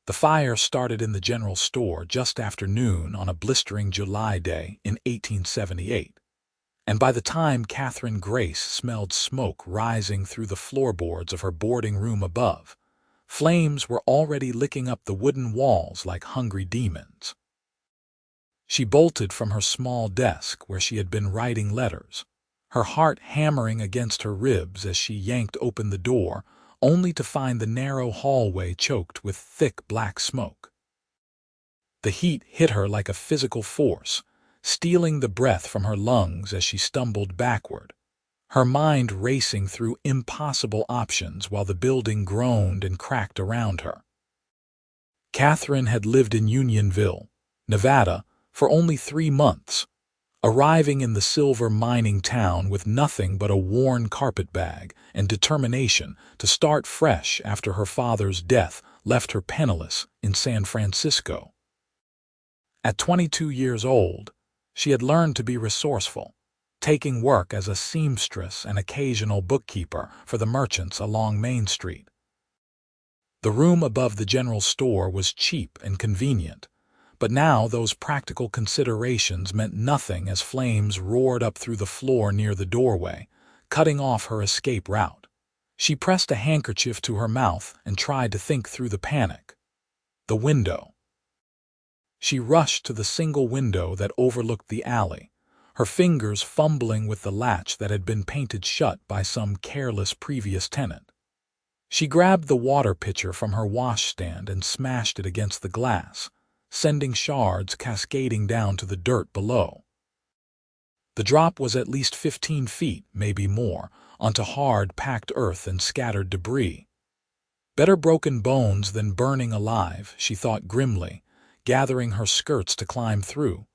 The fire started in the general store just after noon on a blistering July day in 1878, and by the time Katherine Grace smelled smoke rising through the floorboards of her boarding room above, flames were already licking up the wooden walls like hungry demons. She bolted from her small desk where she had been writing letters, her heart hammering against her ribs as she yanked open the door, only to find the narrow hallway choked with thick black smoke. The heat hit her like a physical force, stealing the breath from her lungs as she stumbled backward, her mind racing through impossible options while the building groaned and cracked around her. Katherine had lived in Unionville, Nevada, for only 3 months, arriving in the silver mining town with nothing but a worn carpetbag and determination to start fresh after her father's death left her penniless in San Francisco. At 22 years old, she had learned to be resourceful, taking work as a seamstress and occasional bookkeeper for the merchants along Main Street. The room above the general store was cheap and convenient, but now those practical considerations meant nothing as flames roared up through the floor near the doorway, cutting off her escape route. She pressed a handkerchief to her mouth and tried to think through the panic. The window. She rushed to the single window that overlooked the alley, her fingers fumbling with the latch that had been painted shut by some careless previous tenant. She grabbed the water pitcher from her washstand and smashed it against the glass, sending shards cascading down to the dirt below. The drop was at least 15 feet, maybe more, onto hard, packed earth and scattered debris. Better broken bones than burning alive, she thought grimly, gathering her skirts to climb through,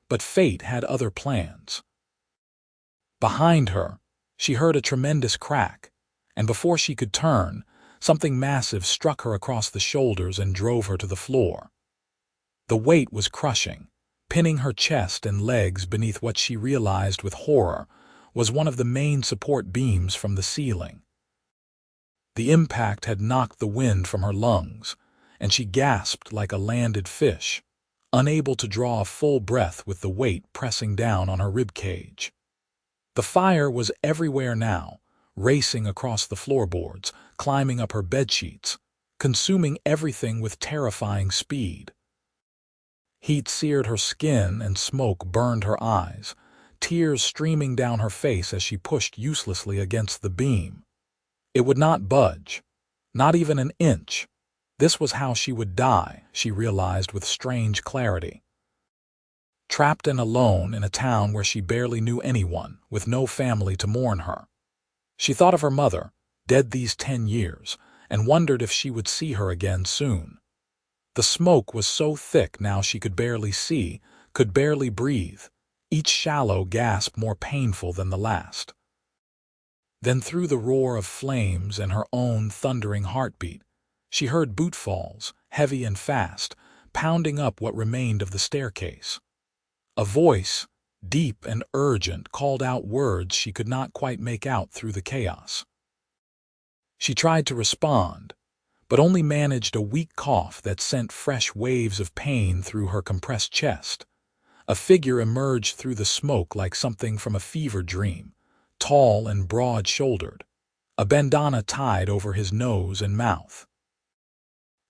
but fate had other plans. Behind her, she heard a tremendous crack, and before she could turn, something massive struck her across the shoulders and drove her to the floor. The weight was crushing, pinning her chest and legs beneath what she realized with horror was one of the main support beams from the ceiling. The impact had knocked the wind from her lungs, and she gasped like a landed fish, unable to draw a full breath with the weight pressing down on her ribcage. The fire was everywhere now, racing across the floorboards, climbing up her bedsheets, consuming everything with terrifying speed. Heat seared her skin and smoke burned her eyes, tears streaming down her face as she pushed uselessly against the beam. It would not budge, not even an inch. This was how she would die, she realized with strange clarity. Trapped and alone in a town where she barely knew anyone, with no family to mourn her. She thought of her mother, dead these 10 years, and wondered if she would see her again soon. The smoke was so thick now she could barely see, could barely breathe, each shallow gasp more painful than the last. Then through the roar of flames and her own thundering heartbeat, she heard bootfalls, heavy and fast, pounding up what remained of the staircase. A voice, deep and urgent, called out words she could not quite make out through the chaos. She tried to respond, but only managed a weak cough that sent fresh waves of pain through her compressed chest. A figure emerged through the smoke like something from a fever dream, tall and broad-shouldered, a bandana tied over his nose and mouth.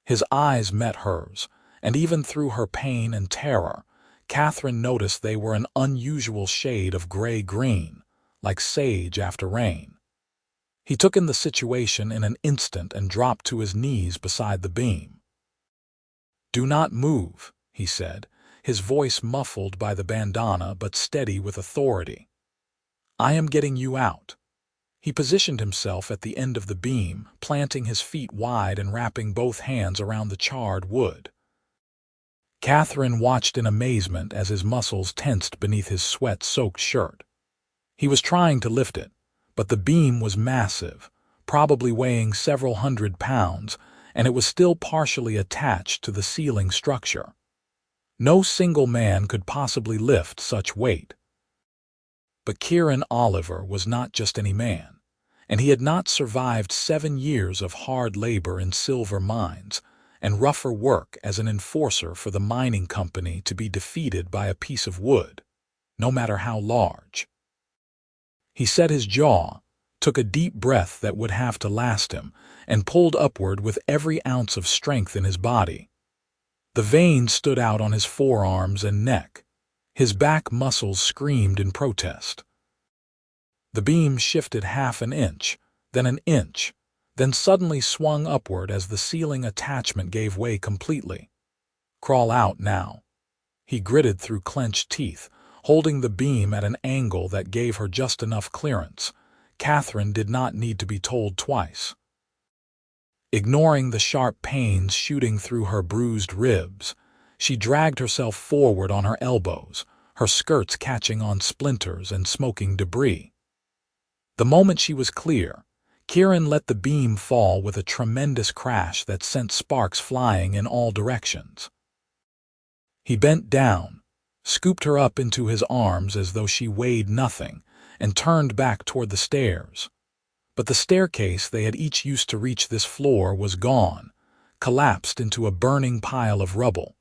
His eyes met hers, and even through her pain and terror, Katherine noticed they were an unusual shade of gray-green, like sage after rain. He took in the situation in an instant and dropped to his knees beside the beam. "Do not move," he said, his voice muffled by the bandana but steady with authority. "I am getting you out." He positioned himself at the end of the beam, planting his feet wide and wrapping both hands around the charred wood. Katherine watched in amazement as his muscles tensed beneath his sweat-soaked shirt. He was trying to lift it, but the beam was massive, probably weighing several hundred pounds, and it was still partially attached to the ceiling structure. No single man could possibly lift such weight. But Kieran Oliver was not just any man, and he had not survived 7 years of hard labor in silver mines, and rougher work as an enforcer for the mining company to be defeated by a piece of wood, no matter how large. He set his jaw, took a deep breath that would have to last him, and pulled upward with every ounce of strength in his body. The veins stood out on his forearms and neck. His back muscles screamed in protest. The beam shifted half an inch, then suddenly swung upward as the ceiling attachment gave way completely. Crawl out now. He gritted through clenched teeth, holding the beam at an angle that gave her just enough clearance. Katherine did not need to be told twice. Ignoring the sharp pains shooting through her bruised ribs, she dragged herself forward on her elbows, her skirts catching on splinters and smoking debris. The moment she was clear, Kieran let the beam fall with a tremendous crash that sent sparks flying in all directions. He bent down, scooped her up into his arms as though she weighed nothing, and turned back toward the stairs. But the staircase they had each used to reach this floor was gone, collapsed into a burning pile of rubble.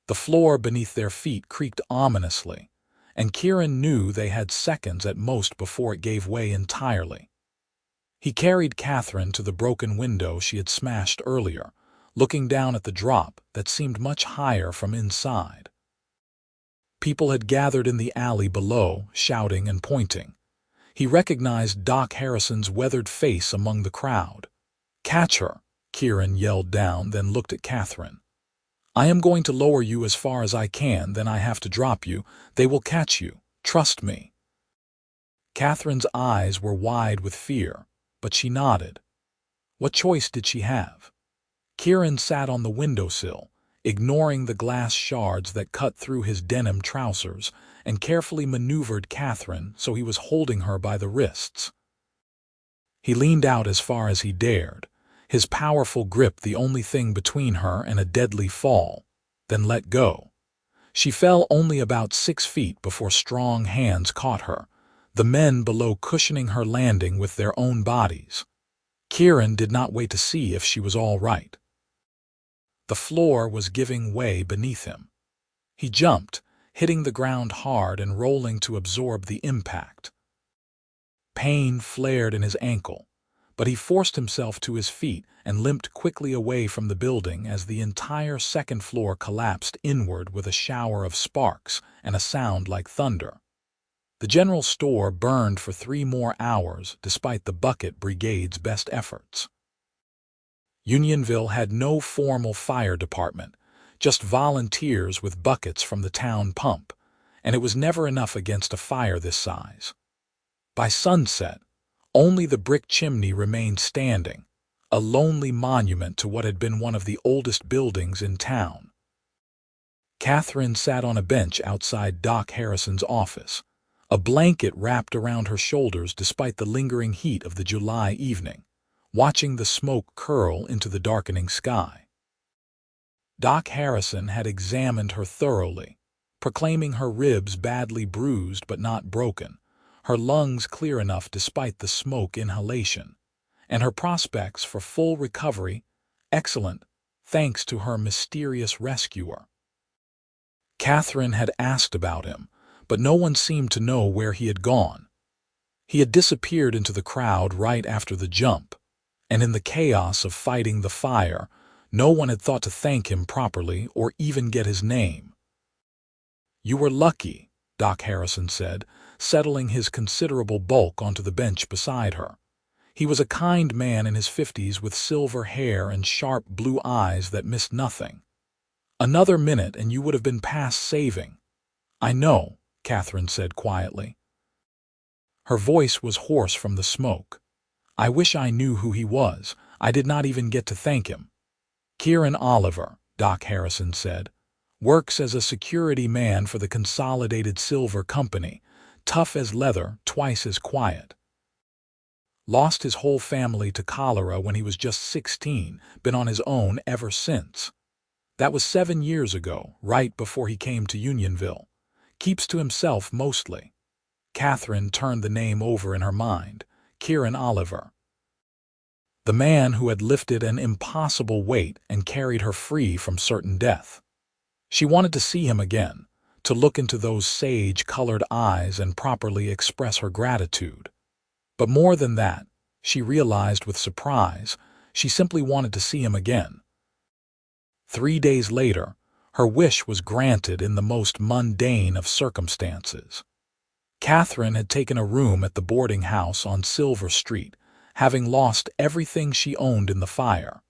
The floor beneath their feet creaked ominously, and Kieran knew they had seconds at most before it gave way entirely. He carried Katherine to the broken window she had smashed earlier, looking down at the drop that seemed much higher from inside. People had gathered in the alley below, shouting and pointing. He recognized Doc Harrison's weathered face among the crowd. "Catch her," Kieran yelled down, then looked at Katherine. "I am going to lower you as far as I can, then I have to drop you. They will catch you. Trust me." Katherine's eyes were wide with fear, but she nodded. What choice did she have? Kieran sat on the windowsill, ignoring the glass shards that cut through his denim trousers, and carefully maneuvered Katherine so he was holding her by the wrists. He leaned out as far as he dared, his powerful grip the only thing between her and a deadly fall, then let go. She fell only about 6 feet before strong hands caught her, the men below cushioning her landing with their own bodies. Kieran did not wait to see if she was all right. The floor was giving way beneath him. He jumped, hitting the ground hard and rolling to absorb the impact. Pain flared in his ankle, but he forced himself to his feet and limped quickly away from the building as the entire second floor collapsed inward with a shower of sparks and a sound like thunder. The general store burned for 3 more hours despite the bucket brigade's best efforts. Unionville had no formal fire department, just volunteers with buckets from the town pump, and it was never enough against a fire this size. By sunset, only the brick chimney remained standing, a lonely monument to what had been one of the oldest buildings in town. Katherine sat on a bench outside Doc Harrison's office, a blanket wrapped around her shoulders despite the lingering heat of the July evening, watching the smoke curl into the darkening sky. Doc Harrison had examined her thoroughly, proclaiming her ribs badly bruised but not broken, her lungs clear enough despite the smoke inhalation, and her prospects for full recovery excellent thanks to her mysterious rescuer. Katherine had asked about him, but no one seemed to know where he had gone. He had disappeared into the crowd right after the jump, and in the chaos of fighting the fire, no one had thought to thank him properly or even get his name. "You were lucky," Doc Harrison said, settling his considerable bulk onto the bench beside her. He was a kind man in his 50s with silver hair and sharp blue eyes that missed nothing. "Another minute and you would have been past saving." "I know," Katherine said quietly. Her voice was hoarse from the smoke. "I wish I knew who he was. I did not even get to thank him." "Kieran Oliver," Doc Harrison said, "works as a security man for the Consolidated Silver Company, tough as leather, twice as quiet. Lost his whole family to cholera when he was just 16, been on his own ever since. That was 7 years ago, right before he came to Unionville. Keeps to himself mostly." Katherine turned the name over in her mind. Kieran Oliver. the man who had lifted an impossible weight and carried her free from certain death. She wanted to see him again, to look into those sage-colored eyes and properly express her gratitude. But more than that, she realized with surprise, she simply wanted to see him again. 3 days later, her wish was granted in the most mundane of circumstances. Katherine had taken a room at the boarding house on Silver Street, having lost everything she owned in the fire.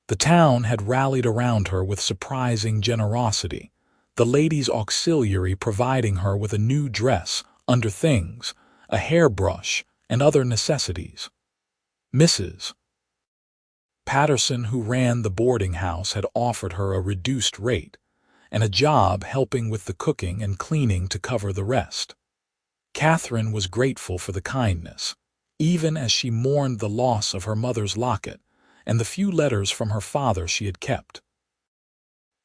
The town had rallied around her with surprising generosity, the ladies' auxiliary providing her with a new dress, underthings, a hairbrush, and other necessities. Mrs. Patterson, who ran the boarding house, had offered her a reduced rate, and a job helping with the cooking and cleaning to cover the rest. Katherine was grateful for the kindness, even as she mourned the loss of her mother's locket and the few letters from her father she had kept.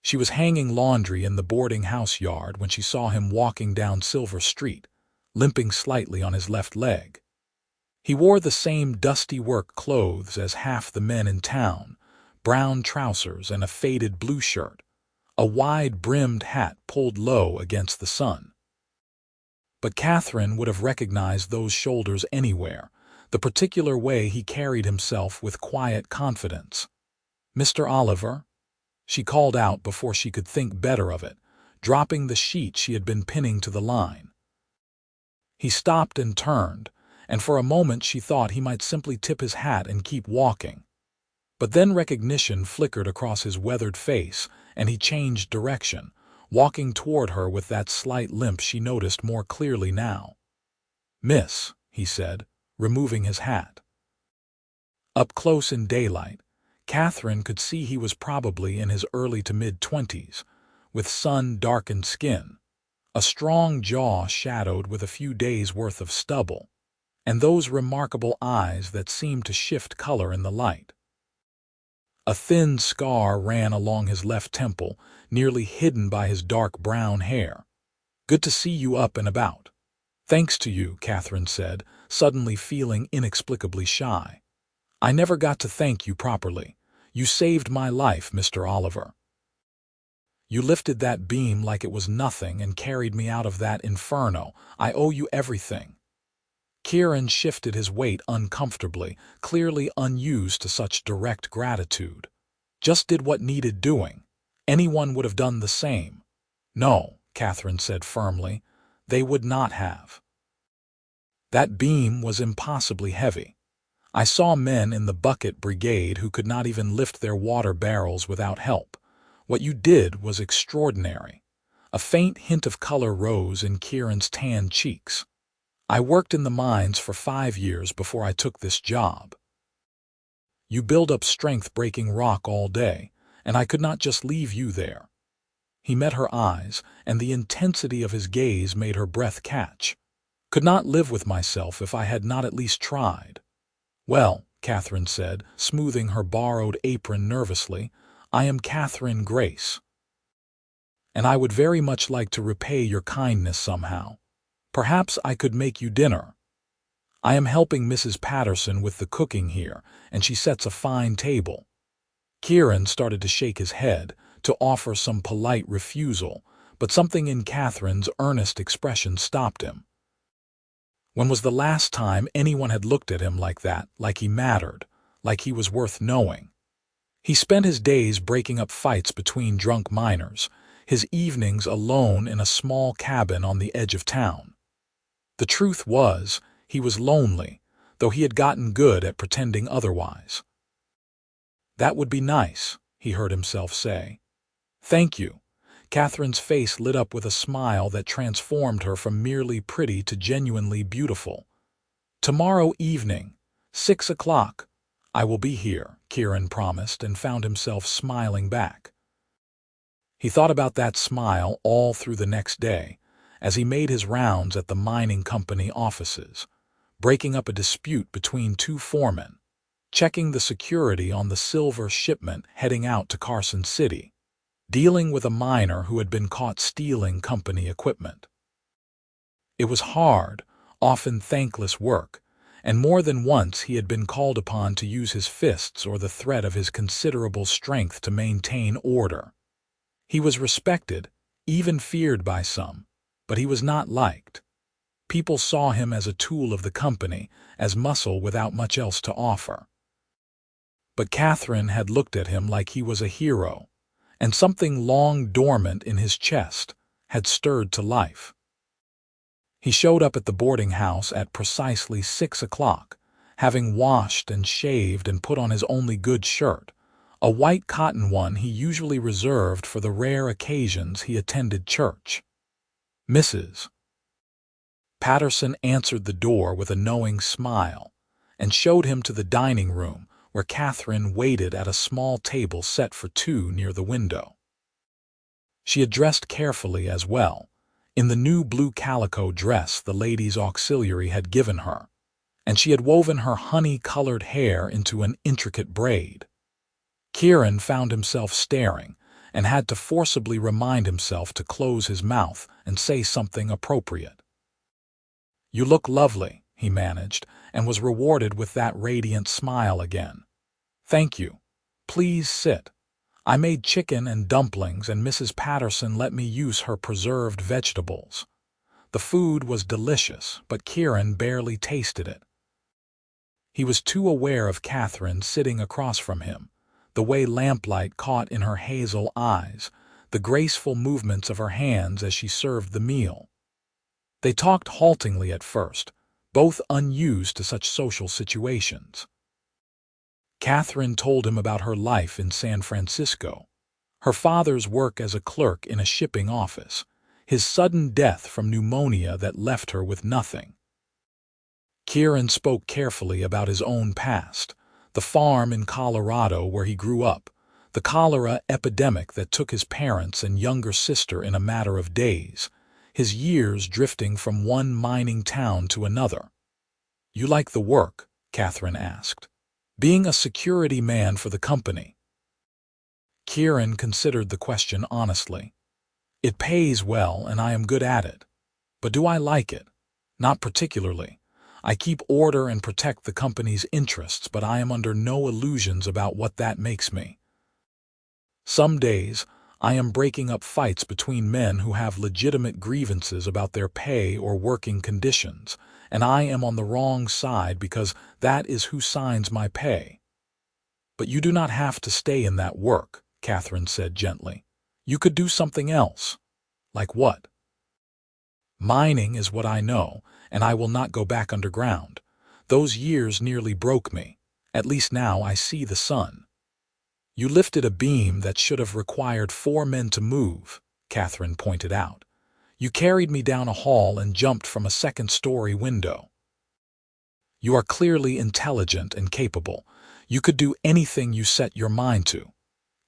She was hanging laundry in the boarding house yard when she saw him walking down Silver Street, limping slightly on his left leg. He wore the same dusty work clothes as half the men in town, brown trousers and a faded blue shirt, a wide-brimmed hat pulled low against the sun. But Katherine would have recognized those shoulders anywhere, the particular way he carried himself with quiet confidence. "Mr. Oliver?" she called out before she could think better of it, dropping the sheet she had been pinning to the line. He stopped and turned, and for a moment she thought he might simply tip his hat and keep walking. But then recognition flickered across his weathered face, and he changed direction, walking toward her with that slight limp she noticed more clearly now. "Miss," he said, removing his hat. Up close in daylight, Katherine could see he was probably in his early to mid-20s, with sun-darkened skin, a strong jaw shadowed with a few days' worth of stubble, and those remarkable eyes that seemed to shift color in the light. A thin scar ran along his left temple, nearly hidden by his dark brown hair. "Good to see you up and about." "Thanks to you," Katherine said, suddenly feeling inexplicably shy. "I never got to thank you properly. You saved my life, Mr. Oliver. You lifted that beam like it was nothing and carried me out of that inferno. I owe you everything." Kieran shifted his weight uncomfortably, clearly unused to such direct gratitude. "Just did what needed doing. Anyone would have done the same." "No," Katherine said firmly, "they would not have. That beam was impossibly heavy. I saw men in the bucket brigade who could not even lift their water barrels without help. What you did was extraordinary." A faint hint of color rose in Kieran's tanned cheeks. "I worked in the mines for 5 years before I took this job. You build up strength breaking rock all day, and I could not just leave you there." He met her eyes, and the intensity of his gaze made her breath catch. "Could not live with myself if I had not at least tried." "Well," Katherine said, smoothing her borrowed apron nervously, "I am Katherine Grace, and I would very much like to repay your kindness somehow. Perhaps I could make you dinner. I am helping Mrs. Patterson with the cooking here, and she sets a fine table." Kieran started to shake his head, to offer some polite refusal, but something in Katherine's earnest expression stopped him. When was the last time anyone had looked at him like that, like he mattered, like he was worth knowing? He spent his days breaking up fights between drunk miners, his evenings alone in a small cabin on the edge of town. The truth was, he was lonely, though he had gotten good at pretending otherwise. "That would be nice," he heard himself say. "Thank you." Katherine's face lit up with a smile that transformed her from merely pretty to genuinely beautiful. "Tomorrow evening, 6 o'clock, I will be here," Kieran promised, and found himself smiling back. He thought about that smile all through the next day, as he made his rounds at the mining company offices, breaking up a dispute between 2 foremen, checking the security on the silver shipment heading out to Carson City, dealing with a miner who had been caught stealing company equipment. It was hard, often thankless work, and more than once he had been called upon to use his fists or the threat of his considerable strength to maintain order. He was respected, even feared by some, but he was not liked. People saw him as a tool of the company, as muscle without much else to offer. But Katherine had looked at him like he was a hero, and something long dormant in his chest had stirred to life. He showed up at the boarding house at precisely 6 o'clock, having washed and shaved and put on his only good shirt, a white cotton one he usually reserved for the rare occasions he attended church. "Mrs. Patterson answered the door with a knowing smile and showed him to the dining room, where Katherine waited at a small table set for two near the window. She had dressed carefully as well, in the new blue calico dress the ladies' auxiliary had given her, and she had woven her honey-colored hair into an intricate braid. Kieran found himself staring and had to forcibly remind himself to close his mouth and say something appropriate. "You look lovely," he managed, and was rewarded with that radiant smile again. "Thank you. Please sit. I made chicken and dumplings, and Mrs. Patterson let me use her preserved vegetables." The food was delicious, but Kieran barely tasted it. He was too aware of Katherine sitting across from him, the way lamplight caught in her hazel eyes, the graceful movements of her hands as she served the meal. They talked haltingly at first, both unused to such social situations. Katherine told him about her life in San Francisco, her father's work as a clerk in a shipping office, his sudden death from pneumonia that left her with nothing. Kieran spoke carefully about his own past, the farm in Colorado where he grew up, the cholera epidemic that took his parents and younger sister in a matter of days, his years drifting from one mining town to another. "You like the work?" Katherine asked. "Being a security man for the company?" Kieran considered the question honestly. "It pays well and I am good at it. But do I like it? Not particularly. I keep order and protect the company's interests, but I am under no illusions about what that makes me. Some days, I am breaking up fights between men who have legitimate grievances about their pay or working conditions, and I am on the wrong side because that is who signs my pay." "But you do not have to stay in that work," Katherine said gently. "You could do something else." "Like what?" "Mining is what I know, and I will not go back underground. Those years nearly broke me. At least now I see the sun." "You lifted a beam that should have required 4 men to move," Katherine pointed out. "You carried me down a hall and jumped from a second-story window." "You are clearly intelligent and capable. You could do anything you set your mind to."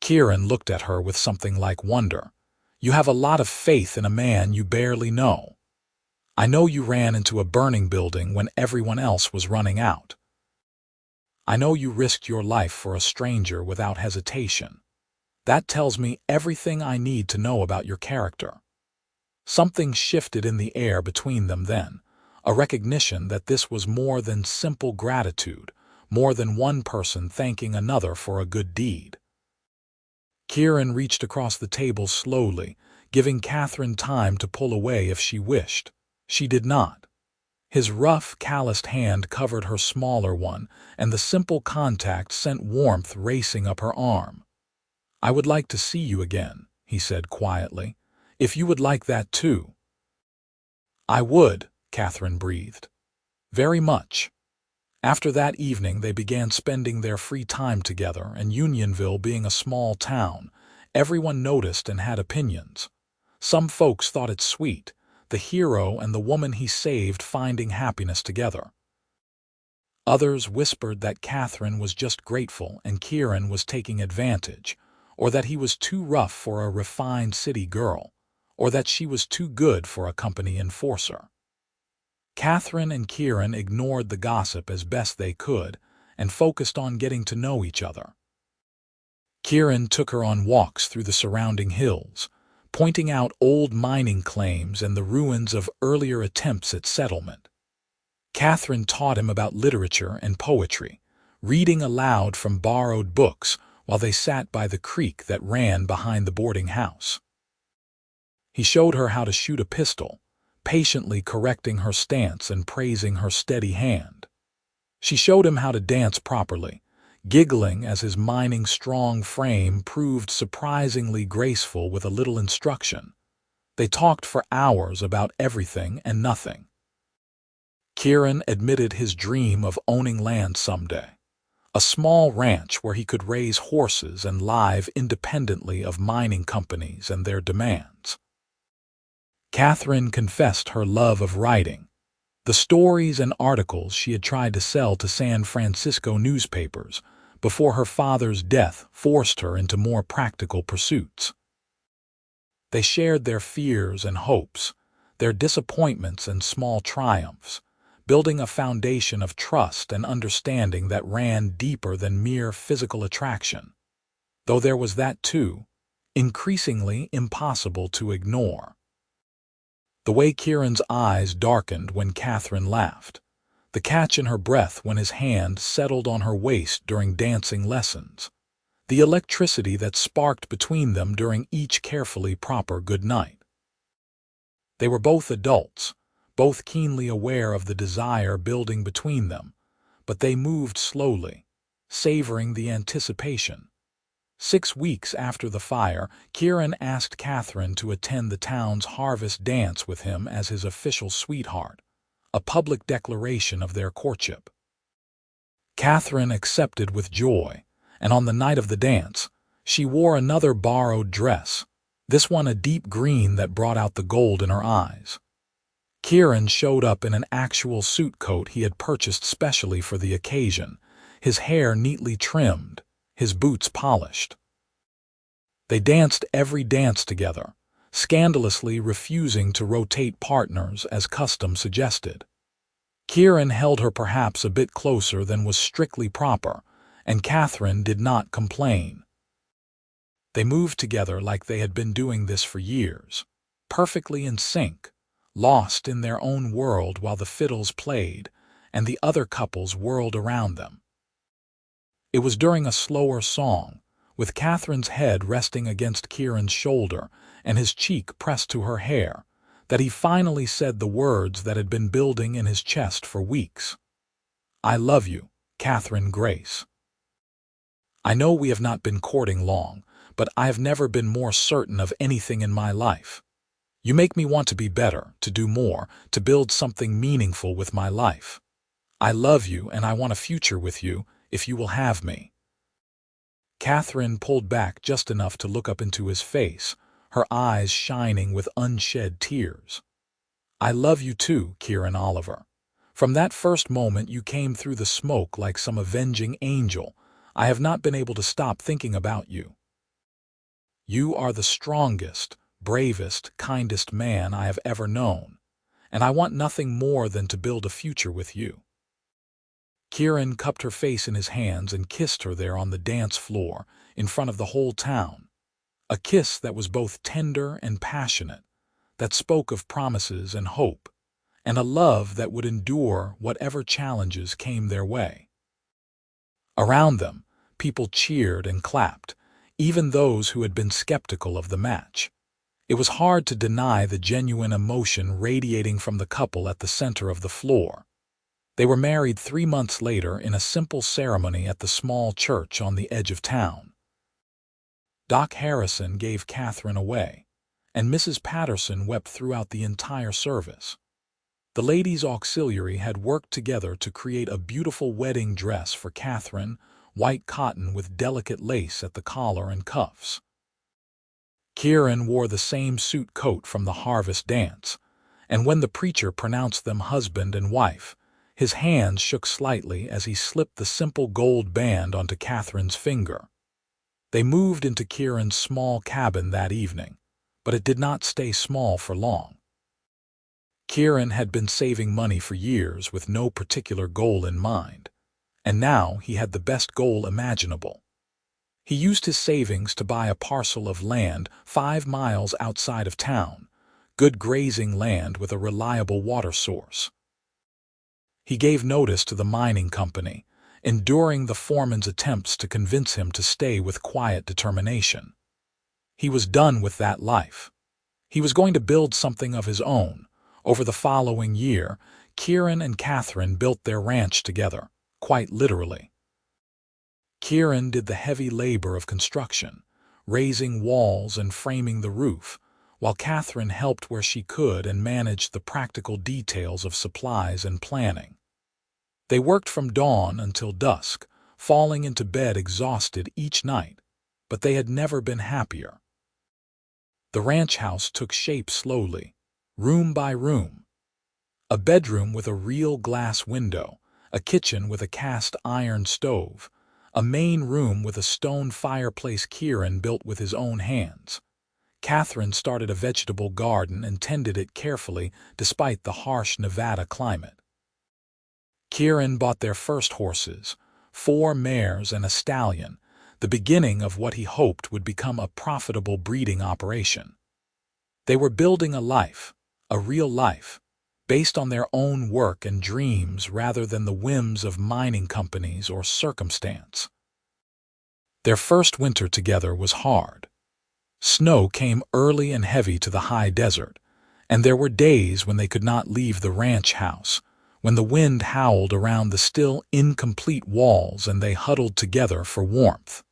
Kieran looked at her with something like wonder. "You have a lot of faith in a man you barely know. I know you ran into a burning building when everyone else was running out. I know you risked your life for a stranger without hesitation. That tells me everything I need to know about your character." Something shifted in the air between them then, a recognition that this was more than simple gratitude, more than one person thanking another for a good deed. Kieran reached across the table slowly, giving Katherine time to pull away if she wished. She did not. His rough, calloused hand covered her smaller one, and the simple contact sent warmth racing up her arm. "I would like to see you again," he said quietly, "if you would like that too." "I would," Katherine breathed. "Very much." After that evening they began spending their free time together, and Unionville being a small town, everyone noticed and had opinions. Some folks thought it sweet, the hero and the woman he saved finding happiness together. Others whispered that Katherine was just grateful and Kieran was taking advantage, or that he was too rough for a refined city girl, or that she was too good for a company enforcer. Katherine and Kieran ignored the gossip as best they could and focused on getting to know each other. Kieran took her on walks through the surrounding hills, pointing out old mining claims and the ruins of earlier attempts at settlement. Katherine taught him about literature and poetry, reading aloud from borrowed books while they sat by the creek that ran behind the boarding house. He showed her how to shoot a pistol, patiently correcting her stance and praising her steady hand. She showed him how to dance properly, giggling as his mining strong frame proved surprisingly graceful with a little instruction. They talked for hours about everything and nothing. Kieran admitted his dream of owning land someday, a small ranch where he could raise horses and live independently of mining companies and their demands. Katherine confessed her love of writing, the stories and articles she had tried to sell to San Francisco newspapers before her father's death forced her into more practical pursuits. They shared their fears and hopes, their disappointments and small triumphs, building a foundation of trust and understanding that ran deeper than mere physical attraction. Though there was that too, increasingly impossible to ignore. The way Kieran's eyes darkened when Katherine laughed, the catch in her breath when his hand settled on her waist during dancing lessons, the electricity that sparked between them during each carefully proper goodnight. They were both adults, both keenly aware of the desire building between them, but they moved slowly, savoring the anticipation. 6 weeks after the fire, Kieran asked Katherine to attend the town's harvest dance with him as his official sweetheart, a public declaration of their courtship. Katherine accepted with joy, and on the night of the dance, she wore another borrowed dress, this one a deep green that brought out the gold in her eyes. Kieran showed up in an actual suit coat he had purchased specially for the occasion, his hair neatly trimmed, his boots polished. They danced every dance together, scandalously refusing to rotate partners as custom suggested. Kieran held her perhaps a bit closer than was strictly proper, and Katherine did not complain. They moved together like they had been doing this for years, perfectly in sync, lost in their own world while the fiddles played and the other couples whirled around them. It was during a slower song, with Katherine's head resting against Kieran's shoulder and his cheek pressed to her hair, that he finally said the words that had been building in his chest for weeks. "I love you, Katherine Grace. I know we have not been courting long, but I have never been more certain of anything in my life. You make me want to be better, to do more, to build something meaningful with my life. I love you and I want a future with you, if you will have me." Katherine pulled back just enough to look up into his face, her eyes shining with unshed tears. "I love you too, Kieran Oliver. From that first moment you came through the smoke like some avenging angel, I have not been able to stop thinking about you. You are the strongest, bravest, kindest man I have ever known, and I want nothing more than to build a future with you." Kieran cupped her face in his hands and kissed her there on the dance floor, in front of the whole town. A kiss that was both tender and passionate, that spoke of promises and hope, and a love that would endure whatever challenges came their way. Around them, people cheered and clapped, even those who had been skeptical of the match. It was hard to deny the genuine emotion radiating from the couple at the center of the floor. They were married 3 months later in a simple ceremony at the small church on the edge of town. Doc Harrison gave Katherine away, and Mrs. Patterson wept throughout the entire service. The ladies' auxiliary had worked together to create a beautiful wedding dress for Katherine, white cotton with delicate lace at the collar and cuffs. Kieran wore the same suit coat from the harvest dance, and when the preacher pronounced them husband and wife, his hands shook slightly as he slipped the simple gold band onto Katherine's finger. They moved into Kieran's small cabin that evening, but it did not stay small for long. Kieran had been saving money for years with no particular goal in mind, and now he had the best goal imaginable. He used his savings to buy a parcel of land 5 miles outside of town, good grazing land with a reliable water source. He gave notice to the mining company, enduring the foreman's attempts to convince him to stay with quiet determination. He was done with that life. He was going to build something of his own. Over the following year, Kieran and Katherine built their ranch together, quite literally. Kieran did the heavy labor of construction, raising walls and framing the roof, while Katherine helped where she could and managed the practical details of supplies and planning. They worked from dawn until dusk, falling into bed exhausted each night, but they had never been happier. The ranch house took shape slowly, room by room. A bedroom with a real glass window, a kitchen with a cast iron stove, a main room with a stone fireplace Kieran built with his own hands. Katherine started a vegetable garden and tended it carefully despite the harsh Nevada climate. Kieran bought their first horses, 4 mares and a stallion, the beginning of what he hoped would become a profitable breeding operation. They were building a life, a real life, based on their own work and dreams rather than the whims of mining companies or circumstance. Their first winter together was hard. Snow came early and heavy to the high desert, and there were days when they could not leave the ranch house, when the wind howled around the still incomplete walls and they huddled together for warmth.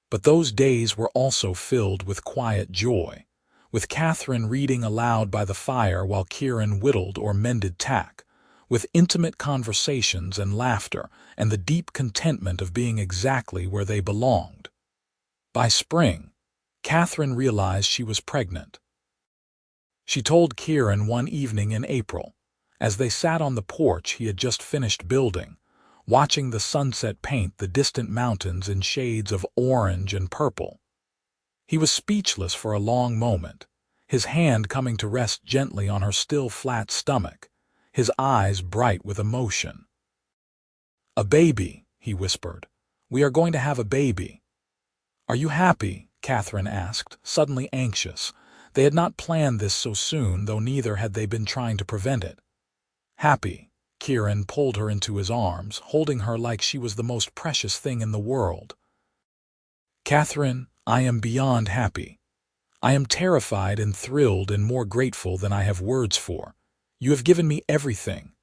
But those days were also filled with quiet joy, with Katherine reading aloud by the fire while Kieran whittled or mended tack, with intimate conversations and laughter and the deep contentment of being exactly where they belonged. By spring, Katherine realized she was pregnant. She told Kieran one evening in April, as they sat on the porch he had just finished building, watching the sunset paint the distant mountains in shades of orange and purple. He was speechless for a long moment, his hand coming to rest gently on her still flat stomach, his eyes bright with emotion. "A baby," he whispered. "We are going to have a baby." "Are you happy?" Katherine asked, suddenly anxious. They had not planned this so soon, though neither had they been trying to prevent it. "Happy." Kieran pulled her into his arms, holding her like she was the most precious thing in the world. "Katherine, I am beyond happy. I am terrified and thrilled and more grateful than I have words for. You have given me everything.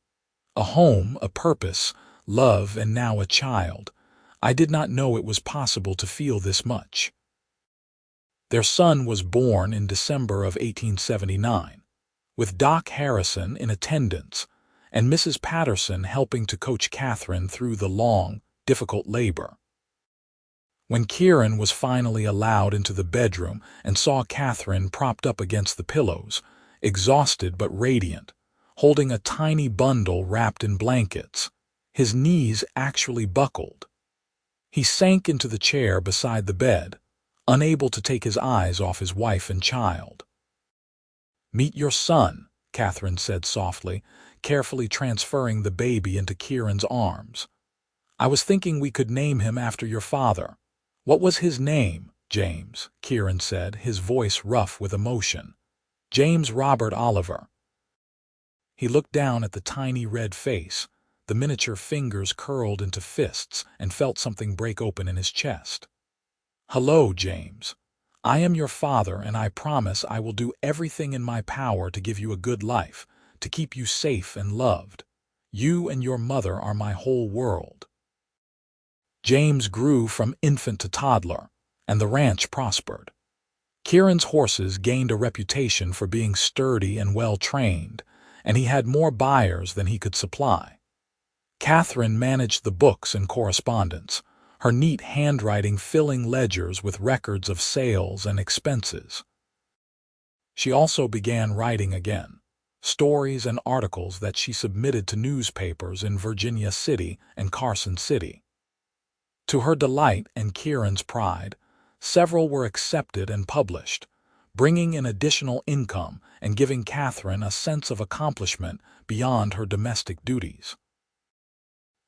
A home, a purpose, love, and now a child. I did not know it was possible to feel this much." Their son was born in December of 1879, with Doc Harrison in attendance and Mrs. Patterson helping to coach Katherine through the long, difficult labor. When Kieran was finally allowed into the bedroom and saw Katherine propped up against the pillows, exhausted but radiant, holding a tiny bundle wrapped in blankets, his knees actually buckled. He sank into the chair beside the bed, unable to take his eyes off his wife and child. "Meet your son," Katherine said softly, carefully transferring the baby into Kieran's arms. "I was thinking we could name him after your father." "What was his name?" "James," Kieran said, his voice rough with emotion. "James Robert Oliver." He looked down at the tiny red face, the miniature fingers curled into fists, and felt something break open in his chest. "Hello, James. I am your father, and I promise I will do everything in my power to give you a good life, to keep you safe and loved. You and your mother are my whole world." James grew from infant to toddler, and the ranch prospered. Kieran's horses gained a reputation for being sturdy and well-trained, and he had more buyers than he could supply. Katherine managed the books and correspondence, her neat handwriting filling ledgers with records of sales and expenses. She also began writing again, stories and articles that she submitted to newspapers in Virginia City and Carson City. To her delight and Kieran's pride, several were accepted and published, bringing in additional income and giving Katherine a sense of accomplishment beyond her domestic duties.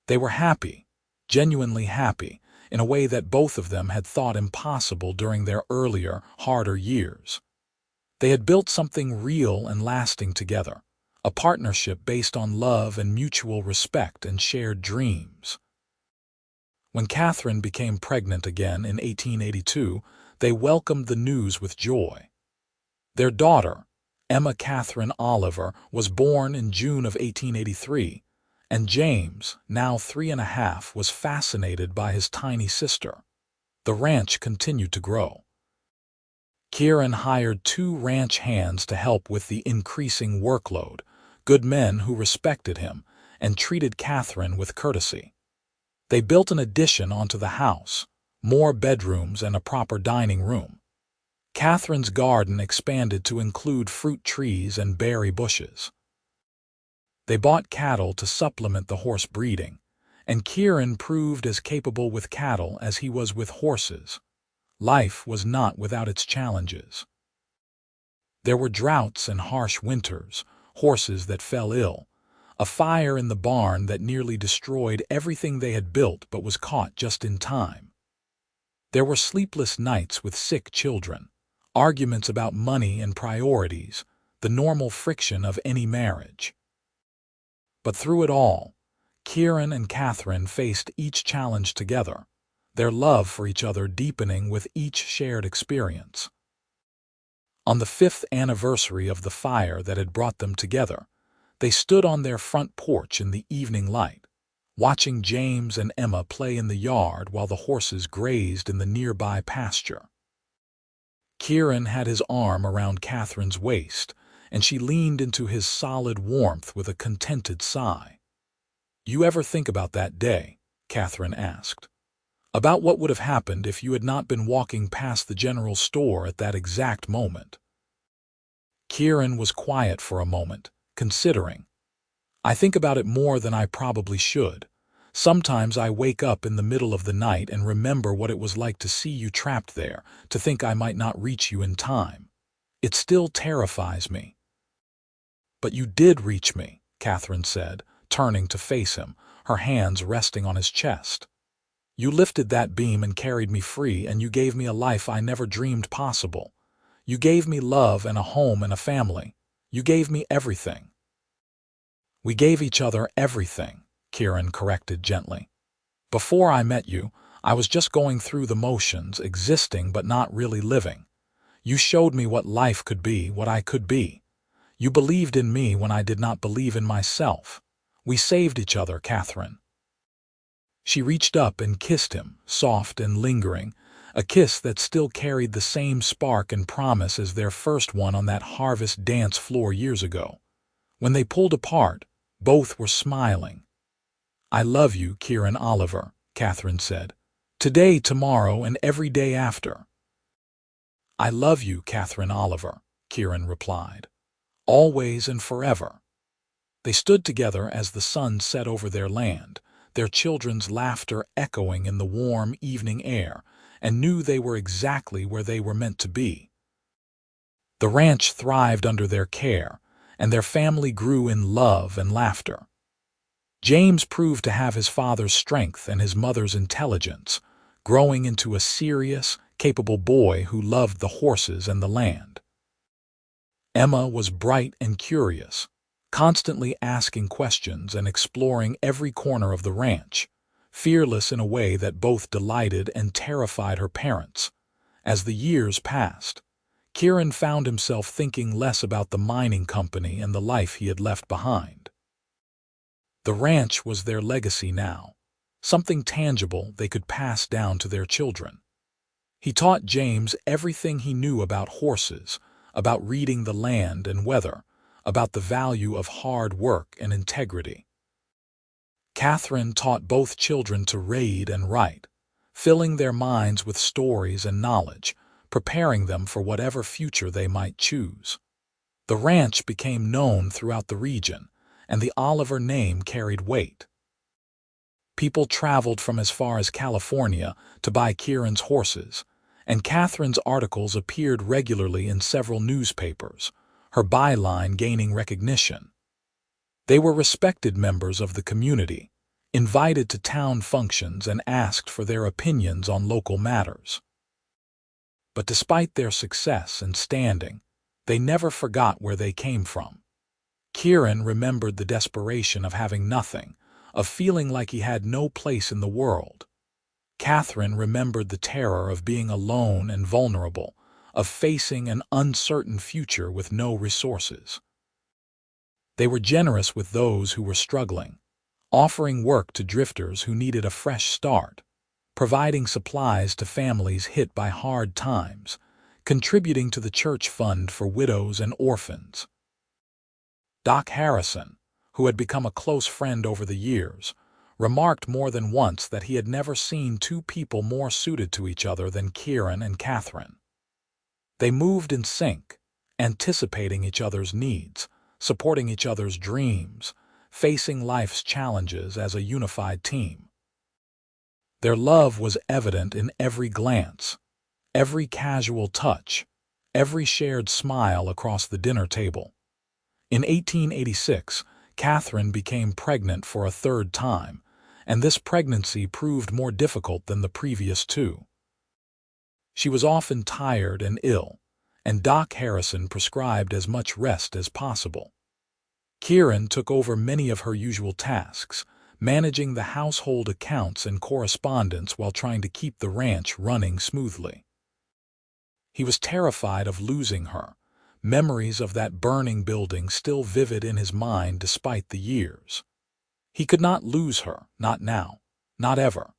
They were happy, genuinely happy, in a way that both of them had thought impossible during their earlier, harder years. They had built something real and lasting together, a partnership based on love and mutual respect and shared dreams. When Katherine became pregnant again in 1882, they welcomed the news with joy. Their daughter, Emma Katherine Oliver, was born in June of 1883, and James, now 3.5, was fascinated by his tiny sister. The ranch continued to grow. Kieran hired 2 ranch hands to help with the increasing workload, good men who respected him and treated Katherine with courtesy. They built an addition onto the house, more bedrooms and a proper dining room. Katherine's garden expanded to include fruit trees and berry bushes. They bought cattle to supplement the horse breeding, and Kieran proved as capable with cattle as he was with horses. Life was not without its challenges. There were droughts and harsh winters, horses that fell ill, a fire in the barn that nearly destroyed everything they had built but was caught just in time. There were sleepless nights with sick children, arguments about money and priorities, the normal friction of any marriage. But through it all, Kieran and Katherine faced each challenge together, their love for each other deepening with each shared experience. On the 5th anniversary of the fire that had brought them together, they stood on their front porch in the evening light, watching James and Emma play in the yard while the horses grazed in the nearby pasture. Kieran had his arm around Katherine's waist, and she leaned into his solid warmth with a contented sigh. "You ever think about that day?" Katherine asked. "About what would have happened if you had not been walking past the general store at that exact moment?" Kieran was quiet for a moment, considering. "I think about it more than I probably should. Sometimes I wake up in the middle of the night and remember what it was like to see you trapped there, to think I might not reach you in time. It still terrifies me." "But you did reach me," Katherine said, turning to face him, her hands resting on his chest. "You lifted that beam and carried me free, and you gave me a life I never dreamed possible. You gave me love and a home and a family. You gave me everything." "We gave each other everything," Kieran corrected gently. "Before I met you, I was just going through the motions, existing but not really living. You showed me what life could be, what I could be. You believed in me when I did not believe in myself. We saved each other, Katherine." She reached up and kissed him, soft and lingering, a kiss that still carried the same spark and promise as their first one on that harvest dance floor years ago. When they pulled apart, both were smiling. "I love you, Kieran Oliver," Katherine said. "Today, tomorrow, and every day after." "I love you, Katherine Oliver," Kieran replied. "Always and forever." They stood together as the sun set over their land, their children's laughter echoing in the warm evening air, and knew they were exactly where they were meant to be. The ranch thrived under their care, and their family grew in love and laughter. James proved to have his father's strength and his mother's intelligence, growing into a serious, capable boy who loved the horses and the land. Emma was bright and curious, constantly asking questions and exploring every corner of the ranch, fearless in a way that both delighted and terrified her parents. As the years passed, Kieran found himself thinking less about the mining company and the life he had left behind. The ranch was their legacy now, something tangible they could pass down to their children. He taught James everything he knew about horses, about reading the land and weather, about the value of hard work and integrity. Katherine taught both children to read and write, filling their minds with stories and knowledge, preparing them for whatever future they might choose. The ranch became known throughout the region, and the Oliver name carried weight. People traveled from as far as California to buy Kieran's horses, and Katherine's articles appeared regularly in several newspapers, her byline gaining recognition. They were respected members of the community, invited to town functions and asked for their opinions on local matters. But despite their success and standing, they never forgot where they came from. Kieran remembered the desperation of having nothing, of feeling like he had no place in the world. Katherine remembered the terror of being alone and vulnerable, of facing an uncertain future with no resources. They were generous with those who were struggling, offering work to drifters who needed a fresh start, providing supplies to families hit by hard times, contributing to the church fund for widows and orphans. Doc Harrison, who had become a close friend over the years, remarked more than once that he had never seen two people more suited to each other than Kieran and Katherine. They moved in sync, anticipating each other's needs, supporting each other's dreams, facing life's challenges as a unified team. Their love was evident in every glance, every casual touch, every shared smile across the dinner table. In 1886, Katherine became pregnant for a third time, and this pregnancy proved more difficult than the previous two. She was often tired and ill, and Doc Harrison prescribed as much rest as possible. Kieran took over many of her usual tasks, managing the household accounts and correspondence while trying to keep the ranch running smoothly. He was terrified of losing her, memories of that burning building still vivid in his mind despite the years. He could not lose her, not now, not ever.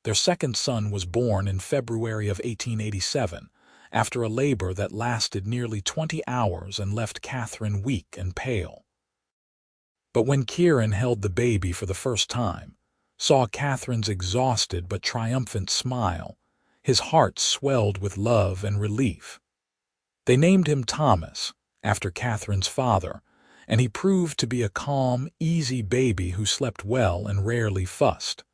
Their second son was born in February of 1887, after a labor that lasted nearly 20 hours and left Katherine weak and pale. But when Kieran held the baby for the first time, saw Katherine's exhausted but triumphant smile, his heart swelled with love and relief. They named him Thomas, after Katherine's father, and he proved to be a calm, easy baby who slept well and rarely fussed.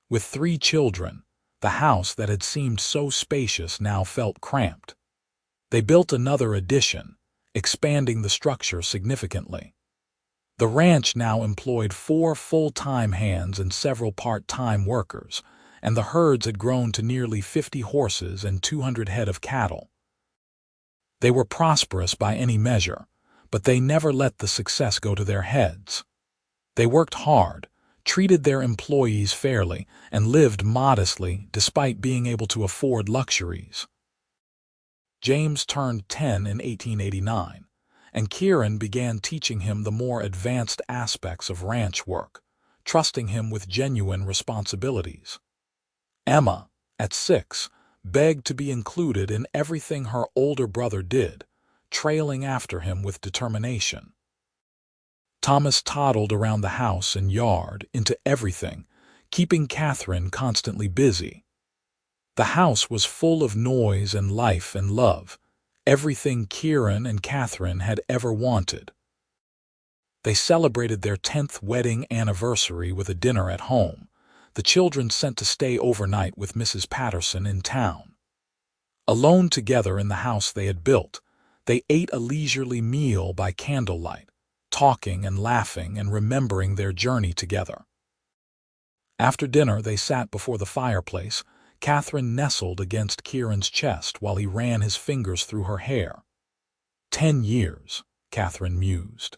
With 3 children, the house that had seemed so spacious now felt cramped. They built another addition, expanding the structure significantly. The ranch now employed 4 full-time hands and several part-time workers, and the herds had grown to nearly 50 horses and 200 head of cattle. They were prosperous by any measure, but they never let the success go to their heads. They worked hard, treated their employees fairly, and lived modestly despite being able to afford luxuries. James turned 10 in 1889, and Kieran began teaching him the more advanced aspects of ranch work, trusting him with genuine responsibilities. Emma, at 6, begged to be included in everything her older brother did, trailing after him with determination. Thomas toddled around the house and yard, into everything, keeping Katherine constantly busy. The house was full of noise and life and love, everything Kieran and Katherine had ever wanted. They celebrated their 10th wedding anniversary with a dinner at home, the children sent to stay overnight with Mrs. Patterson in town. Alone together in the house they had built, they ate a leisurely meal by candlelight, talking and laughing and remembering their journey together. After dinner they sat before the fireplace, Katherine nestled against Kieran's chest while he ran his fingers through her hair. 10 years, Katherine mused.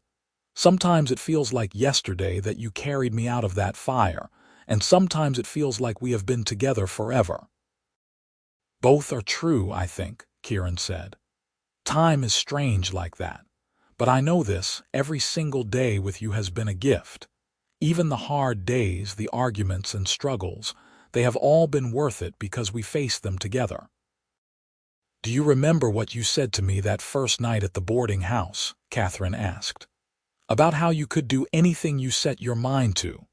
Sometimes it feels like yesterday that you carried me out of that fire, and sometimes it feels like we have been together forever. Both are true, I think, Kieran said. Time is strange like that. But I know this, every single day with you has been a gift. Even the hard days, the arguments and struggles, they have all been worth it because we faced them together. Do you remember what you said to me that first night at the boarding house? Katherine asked. About how you could do anything you set your mind to.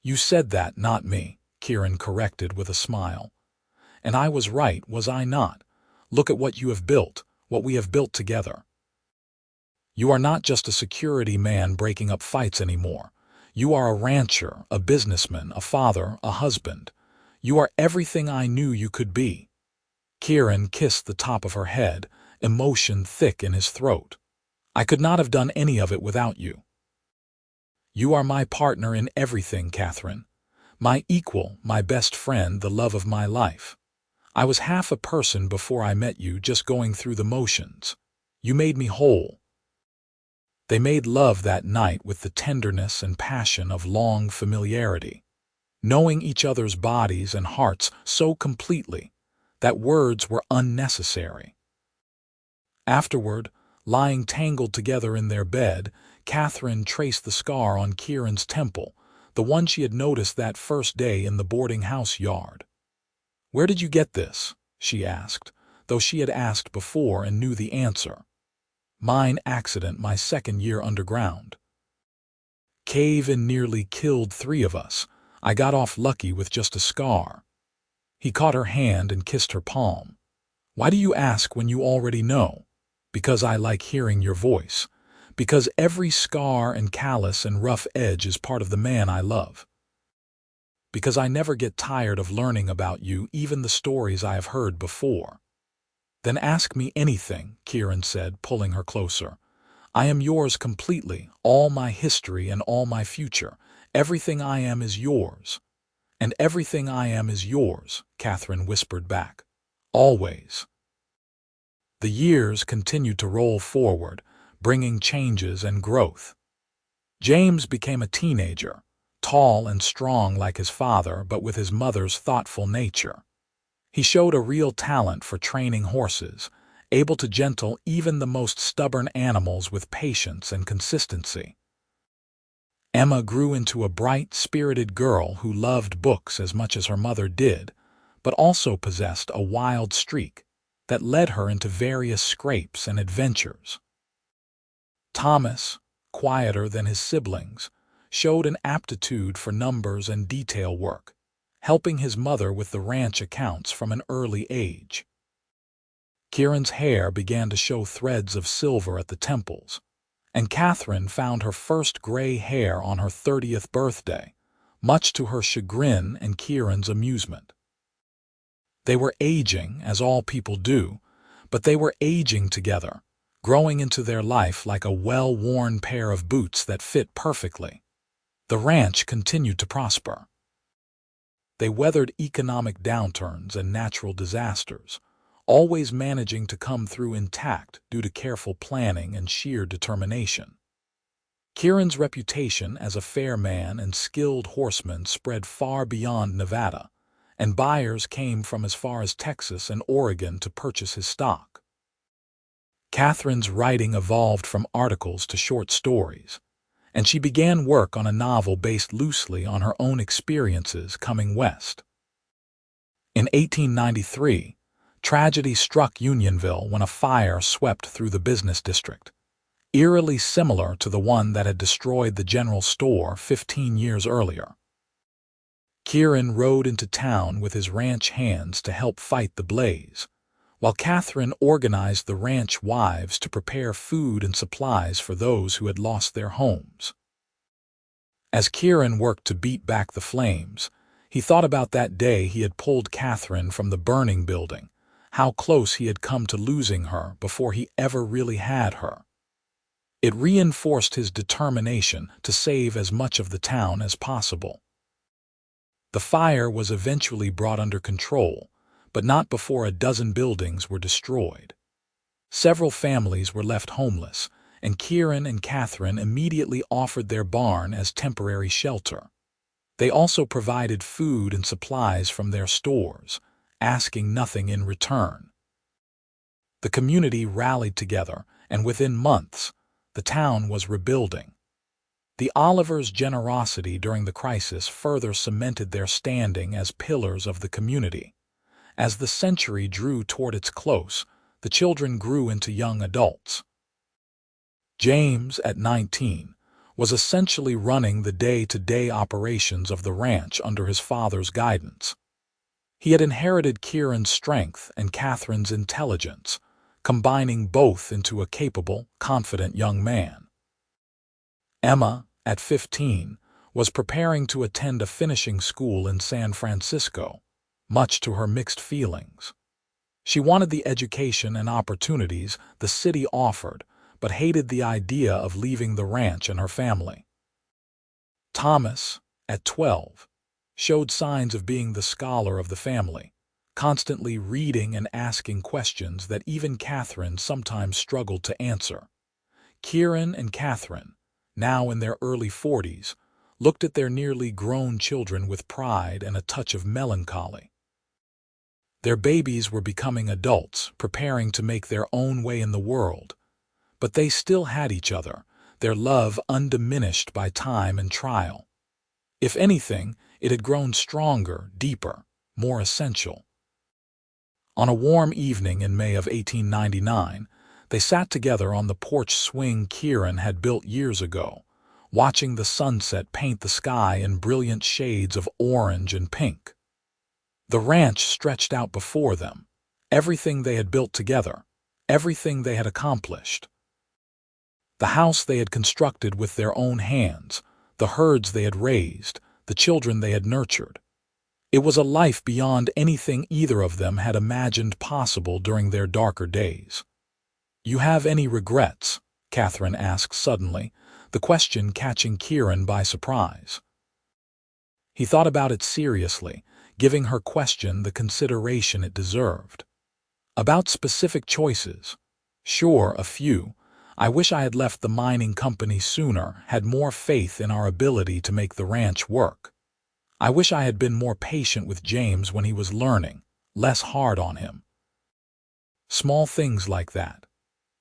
You said that, not me, Kieran corrected with a smile. And I was right, was I not? Look at what you have built, what we have built together. You are not just a security man breaking up fights anymore. You are a rancher, a businessman, a father, a husband. You are everything I knew you could be. Kieran kissed the top of her head, emotion thick in his throat. I could not have done any of it without you. You are my partner in everything, Katherine. My equal, my best friend, the love of my life. I was half a person before I met you, just going through the motions. You made me whole. They made love that night with the tenderness and passion of long familiarity, knowing each other's bodies and hearts so completely that words were unnecessary. Afterward, lying tangled together in their bed, Katherine traced the scar on Kieran's temple, the one she had noticed that first day in the boarding house yard. "Where did you get this?" she asked, though she had asked before and knew the answer. "Mine accident my second year underground. Cave-in nearly killed 3 of us. I got off lucky with just a scar." He caught her hand and kissed her palm. "Why do you ask when you already know?" "Because I like hearing your voice. Because every scar and callus and rough edge is part of the man I love. Because I never get tired of learning about you, even the stories I have heard before." "Then ask me anything," Kieran said, pulling her closer. "I am yours completely, all my history and all my future. Everything I am is yours." "And everything I am is yours," Katherine whispered back. "Always." The years continued to roll forward, bringing changes and growth. James became a teenager, tall and strong like his father, but with his mother's thoughtful nature. He showed a real talent for training horses, able to gentle even the most stubborn animals with patience and consistency. Emma grew into a bright, spirited girl who loved books as much as her mother did, but also possessed a wild streak that led her into various scrapes and adventures. Thomas, quieter than his siblings, showed an aptitude for numbers and detail work, helping his mother with the ranch accounts from an early age. Kieran's hair began to show threads of silver at the temples, and Katherine found her first gray hair on her 30th birthday, much to her chagrin and Kieran's amusement. They were aging, as all people do, but they were aging together, growing into their life like a well-worn pair of boots that fit perfectly. The ranch continued to prosper. They weathered economic downturns and natural disasters, always managing to come through intact due to careful planning and sheer determination. Kieran's reputation as a fair man and skilled horseman spread far beyond Nevada, and buyers came from as far as Texas and Oregon to purchase his stock. Katherine's writing evolved from articles to short stories, and she began work on a novel based loosely on her own experiences coming west. In 1893, tragedy struck Unionville when a fire swept through the business district, eerily similar to the one that had destroyed the general store 15 years earlier. Kieran rode into town with his ranch hands to help fight the blaze, while Katherine organized the ranch wives to prepare food and supplies for those who had lost their homes. As Kieran worked to beat back the flames, he thought about that day he had pulled Katherine from the burning building, how close he had come to losing her before he ever really had her. It reinforced his determination to save as much of the town as possible. The fire was eventually brought under control, but not before a dozen buildings were destroyed. Several families were left homeless, and Kieran and Katherine immediately offered their barn as temporary shelter. They also provided food and supplies from their stores, asking nothing in return. The community rallied together, and within months, the town was rebuilding. The Olivers' generosity during the crisis further cemented their standing as pillars of the community. As the century drew toward its close, the children grew into young adults. James, at 19, was essentially running the day-to-day operations of the ranch under his father's guidance. He had inherited Kieran's strength and Katherine's intelligence, combining both into a capable, confident young man. Emma, at 15, was preparing to attend a finishing school in San Francisco, much to her mixed feelings. She wanted the education and opportunities the city offered, but hated the idea of leaving the ranch and her family. Thomas, at 12, showed signs of being the scholar of the family, constantly reading and asking questions that even Katherine sometimes struggled to answer. Kieran and Katherine, now in their early 40s, looked at their nearly grown children with pride and a touch of melancholy. Their babies were becoming adults, preparing to make their own way in the world, but they still had each other, their love undiminished by time and trial. If anything, it had grown stronger, deeper, more essential. On a warm evening in May of 1899, they sat together on the porch swing Kieran had built years ago, watching the sunset paint the sky in brilliant shades of orange and pink. The ranch stretched out before them, everything they had built together, everything they had accomplished. The house they had constructed with their own hands, the herds they had raised, the children they had nurtured. It was a life beyond anything either of them had imagined possible during their darker days. "You have any regrets?" Katherine asked suddenly, the question catching Kieran by surprise. He thought about it seriously, giving her question the consideration it deserved. "About specific choices? Sure, a few. I wish I had left the mining company sooner, had more faith in our ability to make the ranch work. I wish I had been more patient with James when he was learning, less hard on him. Small things like that."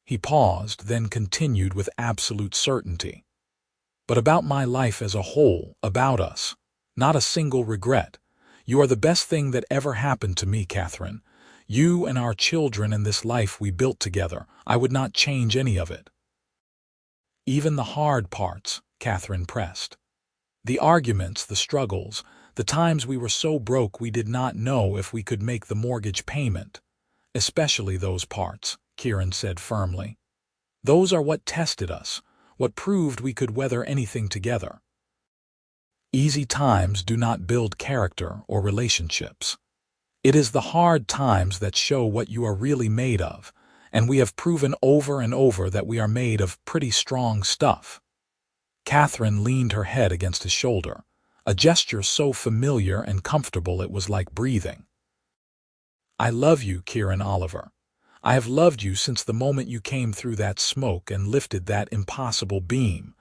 He paused, then continued with absolute certainty. "But about my life as a whole, about us, not a single regret. You are the best thing that ever happened to me, Katherine. You and our children and this life we built together. I would not change any of it." "Even the hard parts," Katherine pressed. "The arguments, the struggles, the times we were so broke we did not know if we could make the mortgage payment. Especially those parts," Kieran said firmly. "Those are what tested us, what proved we could weather anything together. Easy times do not build character or relationships. It is the hard times that show what you are really made of, and we have proven over and over that we are made of pretty strong stuff." Katherine leaned her head against his shoulder, a gesture so familiar and comfortable it was like breathing. "I love you, Kieran Oliver. I have loved you since the moment you came through that smoke and lifted that impossible beam.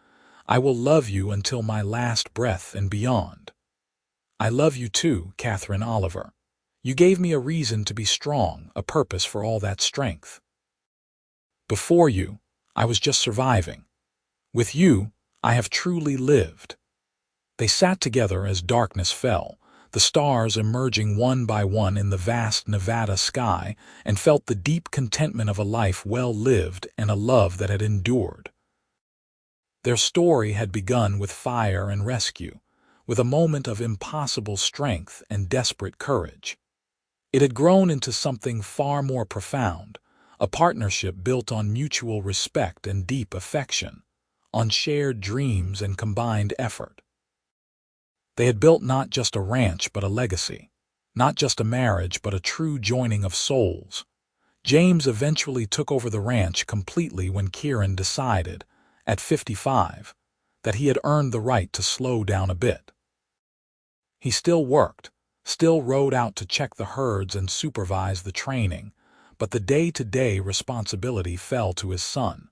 I will love you until my last breath and beyond. I love you too, Katherine Oliver. You gave me a reason to be strong, a purpose for all that strength. Before you, I was just surviving. With you, I have truly lived." They sat together as darkness fell, the stars emerging one by one in the vast Nevada sky, and felt the deep contentment of a life well lived and a love that had endured. Their story had begun with fire and rescue, with a moment of impossible strength and desperate courage. It had grown into something far more profound, a partnership built on mutual respect and deep affection, on shared dreams and combined effort. They had built not just a ranch but a legacy, not just a marriage but a true joining of souls. James eventually took over the ranch completely when Kieran decided, at 55, that he had earned the right to slow down a bit. He still worked, still rode out to check the herds and supervise the training, but the day-to-day responsibility fell to his son.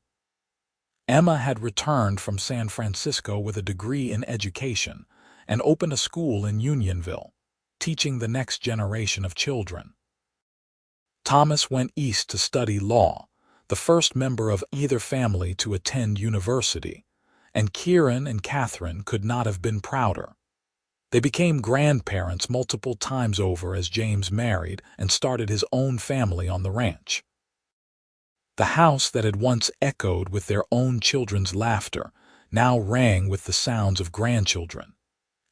Emma had returned from San Francisco with a degree in education and opened a school in Unionville, teaching the next generation of children. Thomas went east to study law, the first member of either family to attend university, and Kieran and Katherine could not have been prouder. They became grandparents multiple times over as James married and started his own family on the ranch. The house that had once echoed with their own children's laughter now rang with the sounds of grandchildren,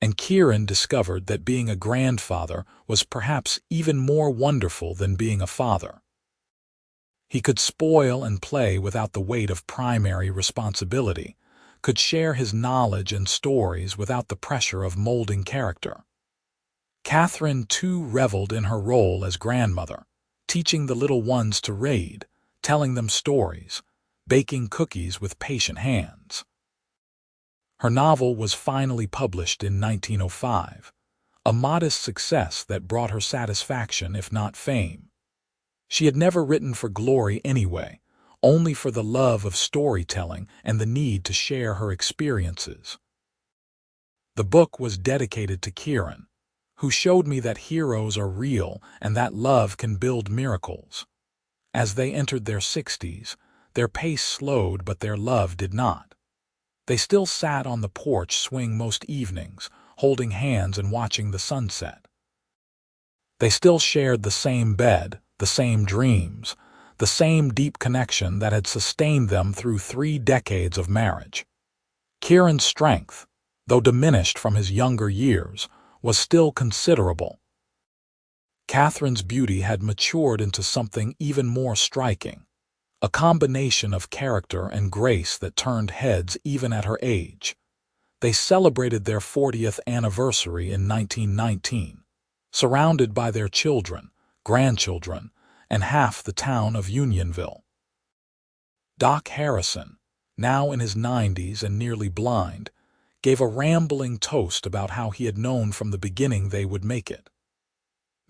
and Kieran discovered that being a grandfather was perhaps even more wonderful than being a father. He could spoil and play without the weight of primary responsibility, could share his knowledge and stories without the pressure of molding character. Katherine too reveled in her role as grandmother, teaching the little ones to read, telling them stories, baking cookies with patient hands. Her novel was finally published in 1905, a modest success that brought her satisfaction if not fame. She had never written for glory anyway, only for the love of storytelling and the need to share her experiences. The book was dedicated to Kieran, who showed me that heroes are real and that love can build miracles. As they entered their 60s, their pace slowed, but their love did not. They still sat on the porch swing most evenings, holding hands and watching the sunset. They still shared the same bed, the same dreams, the same deep connection that had sustained them through 3 decades of marriage. Kieran's strength, though diminished from his younger years, was still considerable. Katherine's beauty had matured into something even more striking, a combination of character and grace that turned heads even at her age. They celebrated their 40th anniversary in 1919, surrounded by their children, grandchildren, and half the town of Unionville. Doc Harrison, now in his 90s and nearly blind, gave a rambling toast about how he had known from the beginning they would make it.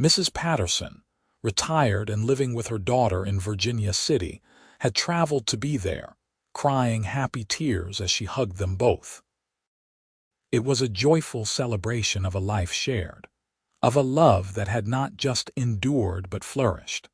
Mrs. Patterson, retired and living with her daughter in Virginia City, had traveled to be there, crying happy tears as she hugged them both. It was a joyful celebration of a life shared, of a love that had not just endured but flourished.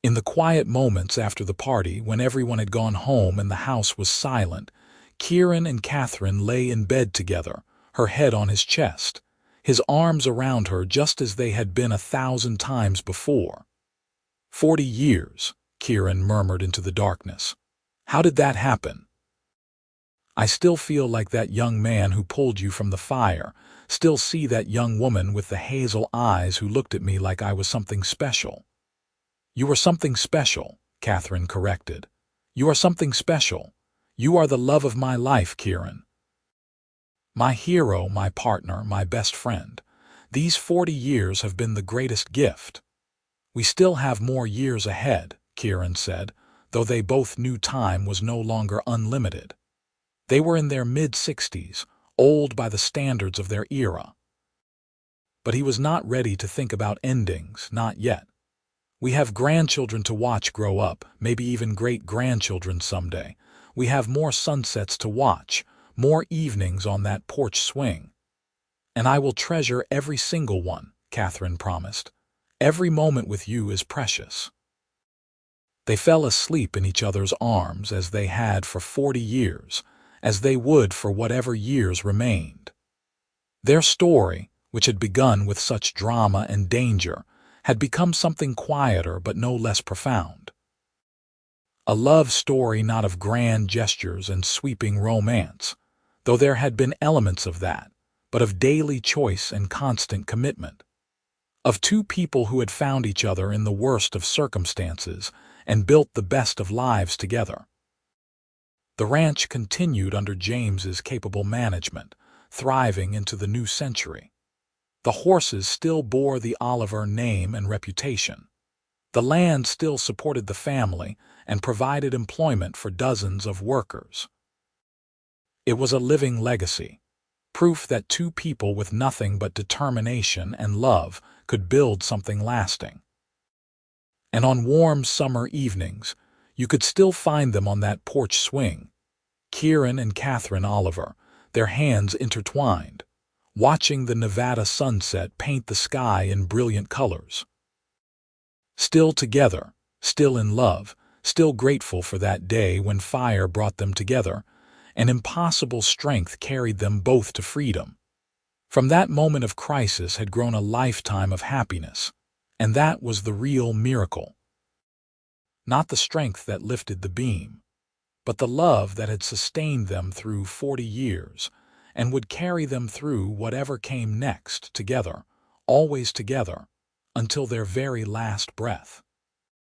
In the quiet moments after the party, when everyone had gone home and the house was silent, Kieran and Katherine lay in bed together, her head on his chest, his arms around her just as they had been 1,000 times before. 40 years, Kieran murmured into the darkness. How did that happen? I still feel like that young man who pulled you from the fire, still see that young woman with the hazel eyes who looked at me like I was something special. You are something special, Katherine corrected. You are something special. You are the love of my life, Kieran. My hero, my partner, my best friend. These 40 years have been the greatest gift. We still have more years ahead, Kieran said, though they both knew time was no longer unlimited. They were in their mid-60s, old by the standards of their era. But he was not ready to think about endings, not yet. We have grandchildren to watch grow up, maybe even great-grandchildren someday. We have more sunsets to watch, more evenings on that porch swing. And I will treasure every single one, Katherine promised. Every moment with you is precious. They fell asleep in each other's arms as they had for 40 years, as they would for whatever years remained. Their story, which had begun with such drama and danger, had become something quieter but no less profound. A love story not of grand gestures and sweeping romance, though there had been elements of that, but of daily choice and constant commitment. Of 2 people who had found each other in the worst of circumstances and built the best of lives together. The ranch continued under James's capable management, thriving into the new century. The horses still bore the Oliver name and reputation. The land still supported the family and provided employment for dozens of workers. It was a living legacy, proof that 2 people with nothing but determination and love could build something lasting. And on warm summer evenings, you could still find them on that porch swing, Kieran and Katherine Oliver, their hands intertwined, watching the Nevada sunset paint the sky in brilliant colors. Still together, still in love, still grateful for that day when fire brought them together, and impossible strength carried them both to freedom. From that moment of crisis had grown a lifetime of happiness, and that was the real miracle. Not the strength that lifted the beam, but the love that had sustained them through 40 years and would carry them through whatever came next together, always together, until their very last breath.